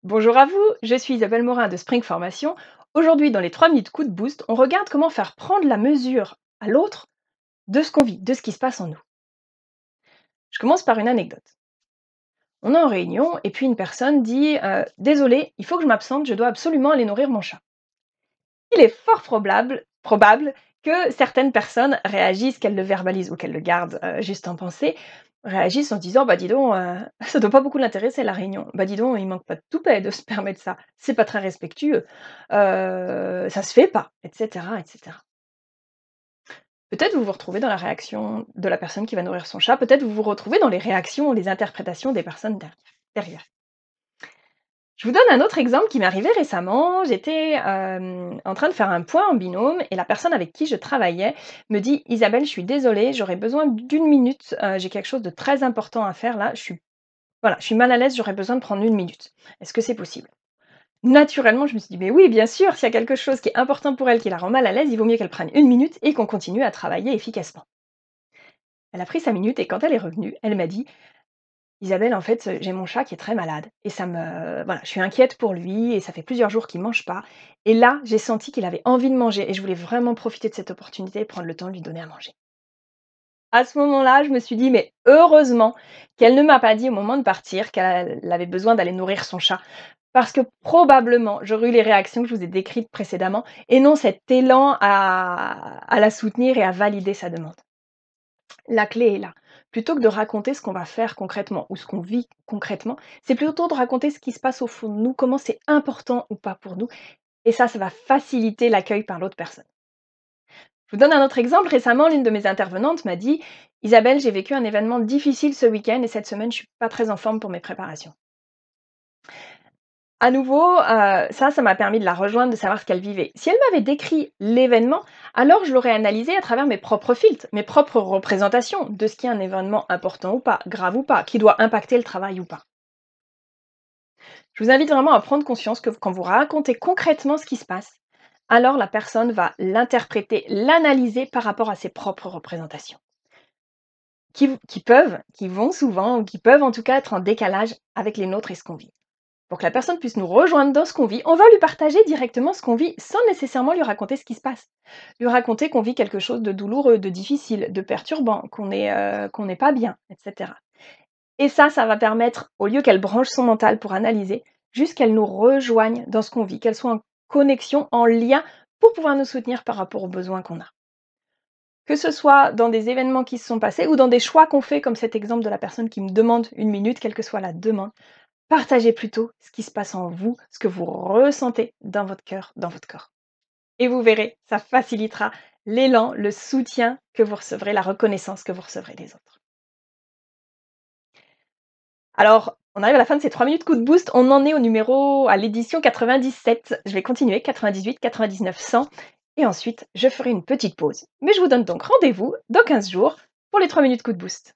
Bonjour à vous, je suis Isabelle Morin de Spring Formation. Aujourd'hui, dans les 3 minutes coup de boost, on regarde comment faire prendre la mesure à l'autre de ce qu'on vit, de ce qui se passe en nous. Je commence par une anecdote. On est en réunion et puis une personne dit Désolé, il faut que je m'absente, je dois absolument aller nourrir mon chat. Il est fort probable que certaines personnes réagissent, qu'elles le verbalisent ou qu'elles le gardent juste en pensée, réagissent en se disant bah dis donc, ça doit pas beaucoup l'intéresser la réunion. Bah dis donc, il manque pas de toupet de se permettre ça. C'est pas très respectueux. Ça se fait pas, etc., etc. Peut-être vous vous retrouvez dans la réaction de la personne qui va nourrir son chat, peut-être vous vous retrouvez dans les réactions, les interprétations des personnes derrière. Je vous donne un autre exemple qui m'est arrivé récemment. J'étais en train de faire un point en binôme et la personne avec qui je travaillais me dit: «Isabelle, je suis désolée, j'aurais besoin d'une minute, j'ai quelque chose de très important à faire là, je suis mal à l'aise, j'aurais besoin de prendre une minute. Est-ce que c'est possible?» Naturellement, je me suis dit: «Mais oui, bien sûr, s'il y a quelque chose qui est important pour elle, qui la rend mal à l'aise, il vaut mieux qu'elle prenne une minute et qu'on continue à travailler efficacement». Elle a pris sa minute et quand elle est revenue, elle m'a dit: Isabelle, en fait, j'ai mon chat qui est très malade et ça me voilà, je suis inquiète pour lui et ça fait plusieurs jours qu'il mange pas et là, j'ai senti qu'il avait envie de manger et je voulais vraiment profiter de cette opportunité et prendre le temps de lui donner à manger. À ce moment-là, je me suis dit: «Mais heureusement qu'elle ne m'a pas dit au moment de partir qu'elle avait besoin d'aller nourrir son chat» parce que probablement j'aurais eu les réactions que je vous ai décrites précédemment et non cet élan à la soutenir et à valider sa demande. La clé est là. Plutôt que de raconter ce qu'on va faire concrètement ou ce qu'on vit concrètement, c'est plutôt de raconter ce qui se passe au fond de nous, comment c'est important ou pas pour nous. Et ça va faciliter l'accueil par l'autre personne. Je vous donne un autre exemple. Récemment, l'une de mes intervenantes m'a dit: Isabelle, j'ai vécu un événement difficile ce week-end et cette semaine, je suis pas très en forme pour mes préparations. À nouveau, ça m'a permis de la rejoindre, de savoir ce qu'elle vivait. Si elle m'avait décrit l'événement, alors je l'aurais analysé à travers mes propres filtres, mes propres représentations de ce qui est un événement important ou pas, grave ou pas, qui doit impacter le travail ou pas. Je vous invite vraiment à prendre conscience que quand vous racontez concrètement ce qui se passe, alors la personne va l'interpréter, l'analyser par rapport à ses propres représentations, qui vont souvent, ou qui peuvent en tout cas être en décalage avec les nôtres et ce qu'on vit. Pour que la personne puisse nous rejoindre dans ce qu'on vit, on va lui partager directement ce qu'on vit sans nécessairement lui raconter ce qui se passe. Lui raconter qu'on vit quelque chose de douloureux, de difficile, de perturbant, qu'on n'est pas bien, etc. Et ça va permettre, au lieu qu'elle branche son mental pour analyser, juste qu'elle nous rejoigne dans ce qu'on vit, qu'elle soit en connexion, en lien, pour pouvoir nous soutenir par rapport aux besoins qu'on a. Que ce soit dans des événements qui se sont passés ou dans des choix qu'on fait, comme cet exemple de la personne qui me demande une minute, quelle que soit la demande. Partagez plutôt ce qui se passe en vous, ce que vous ressentez dans votre cœur, dans votre corps. Et vous verrez, ça facilitera l'élan, le soutien que vous recevrez, la reconnaissance que vous recevrez des autres. Alors, on arrive à la fin de ces 3 minutes coup de boost. On en est à l'édition 97. Je vais continuer, 98, 99, 100. Et ensuite, je ferai une petite pause. Mais je vous donne donc rendez-vous dans 15 jours pour les 3 minutes coup de boost.